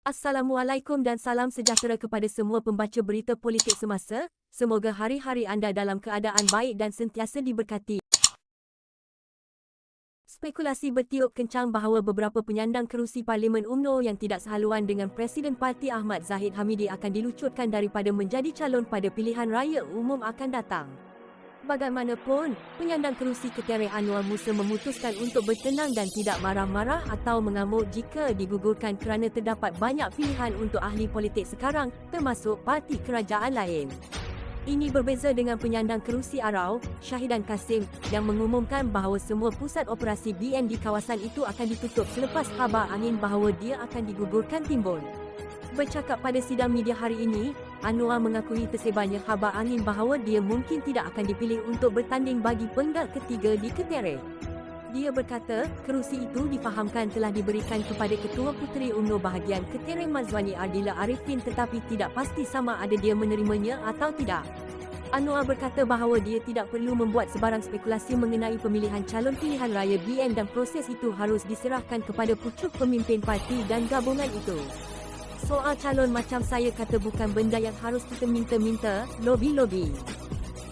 Assalamualaikum dan salam sejahtera kepada semua pembaca berita politik semasa. Semoga hari-hari anda dalam keadaan baik dan sentiasa diberkati. Spekulasi bertiup kencang bahawa beberapa penyandang kerusi Parlimen UMNO yang tidak sehaluan dengan Presiden Parti Ahmad Zahid Hamidi akan dilucutkan daripada menjadi calon pada pilihan raya umum akan datang. Bagaimanapun, penyandang kerusi Ketereh Anwar Musa memutuskan untuk bertenang dan tidak marah-marah atau mengamuk jika digugurkan kerana terdapat banyak pilihan untuk ahli politik sekarang, termasuk parti kerajaan lain. Ini berbeza dengan penyandang kerusi Arau, Syahidan Kasim, yang mengumumkan bahawa semua pusat operasi BN di kawasan itu akan ditutup selepas khabar angin bahawa dia akan digugurkan timbul. Bercakap pada sidang media hari ini, Anwar mengakui tersebarnya khabar angin bahawa dia mungkin tidak akan dipilih untuk bertanding bagi penggal ketiga di Ketereh. Dia berkata, kerusi itu difahamkan telah diberikan kepada Ketua Puteri UMNO bahagian Ketereh Mazwani Ardila Arifin tetapi tidak pasti sama ada dia menerimanya atau tidak. Anwar berkata bahawa dia tidak perlu membuat sebarang spekulasi mengenai pemilihan calon pilihan raya BN dan proses itu harus diserahkan kepada pucuk pemimpin parti dan gabungan itu. Soal calon macam saya kata bukan benda yang harus kita minta-minta, lobi-lobi.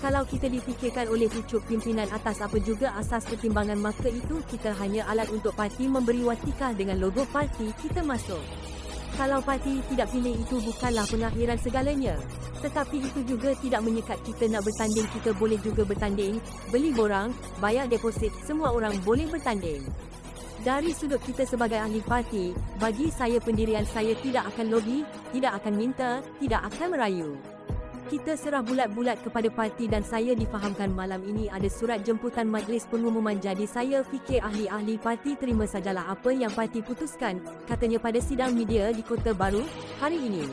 Kalau kita difikirkan oleh pucuk pimpinan atas apa juga asas pertimbangan maka itu kita hanya alat untuk parti memberi watikah dengan logo parti kita masuk. Kalau parti tidak pilih itu bukanlah pengakhiran segalanya. Tetapi itu juga tidak menyekat kita nak bertanding, kita boleh juga bertanding, beli borang, bayar deposit, semua orang boleh bertanding. Dari sudut kita sebagai ahli parti, bagi saya pendirian saya tidak akan lobi, tidak akan minta, tidak akan merayu. Kita serah bulat-bulat kepada parti dan saya difahamkan malam ini ada surat jemputan majlis pengumuman jadi saya fikir ahli-ahli parti terima sajalah apa yang parti putuskan, katanya pada sidang media di Kota Baru, hari ini.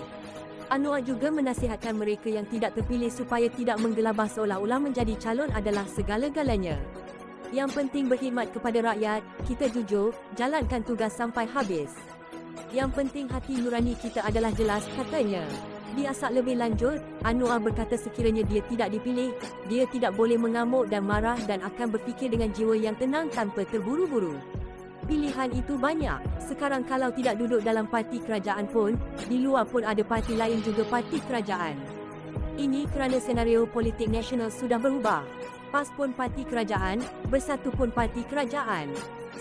Anwar juga menasihatkan mereka yang tidak terpilih supaya tidak menggelabah seolah-olah menjadi calon adalah segala-galanya. Yang penting berkhidmat kepada rakyat, kita jujur, jalankan tugas sampai habis. Yang penting hati nurani kita adalah jelas, katanya. Di asak lebih lanjut, Anwar berkata sekiranya dia tidak dipilih, dia tidak boleh mengamuk dan marah dan akan berfikir dengan jiwa yang tenang tanpa terburu-buru. Pilihan itu banyak. Sekarang kalau tidak duduk dalam parti kerajaan pun, di luar pun ada parti lain juga parti kerajaan. Ini kerana senario politik nasional sudah berubah. PAS pun parti kerajaan, Bersatu pun parti kerajaan.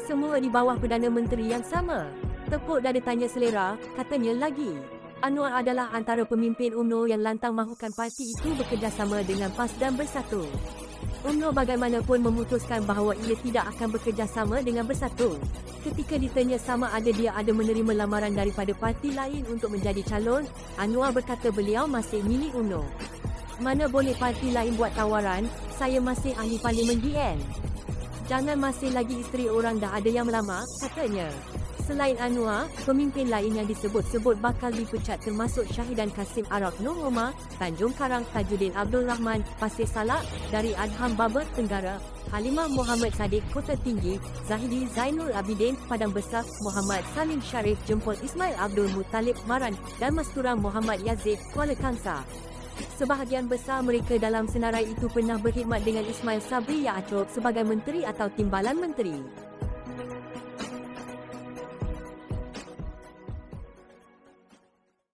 Semua di bawah Perdana Menteri yang sama. Tepuk dada tanya selera, katanya lagi. Anwar adalah antara pemimpin UMNO yang lantang mahukan parti itu bekerjasama dengan PAS dan Bersatu. UMNO bagaimanapun memutuskan bahawa ia tidak akan bekerjasama dengan Bersatu. Ketika ditanya sama ada dia ada menerima lamaran daripada parti lain untuk menjadi calon, Anwar berkata beliau masih milik UMNO. Mana boleh parti lain buat tawaran, saya masih ahli Parlimen BN. Jangan masih lagi isteri orang dah ada yang melamar, katanya. Selain Anwar, pemimpin lain yang disebut-sebut bakal dipecat termasuk Syahidan Kasim Arab Nur Omar, Tanjung Karang Tajuddin Abdul Rahman, Pasir Salak, dari Adham Babak Tenggara, Halimah Muhammad Sadiq Kota Tinggi, Zahidi Zainul Abidin Padang Besar, Muhammad Salim Sharif Jempol Ismail Abdul Muttalib Maran dan Mastura Muhammad Yazid Kuala Kangsar. Sebahagian besar mereka dalam senarai itu pernah berkhidmat dengan Ismail Sabri Yaacob sebagai menteri atau timbalan menteri.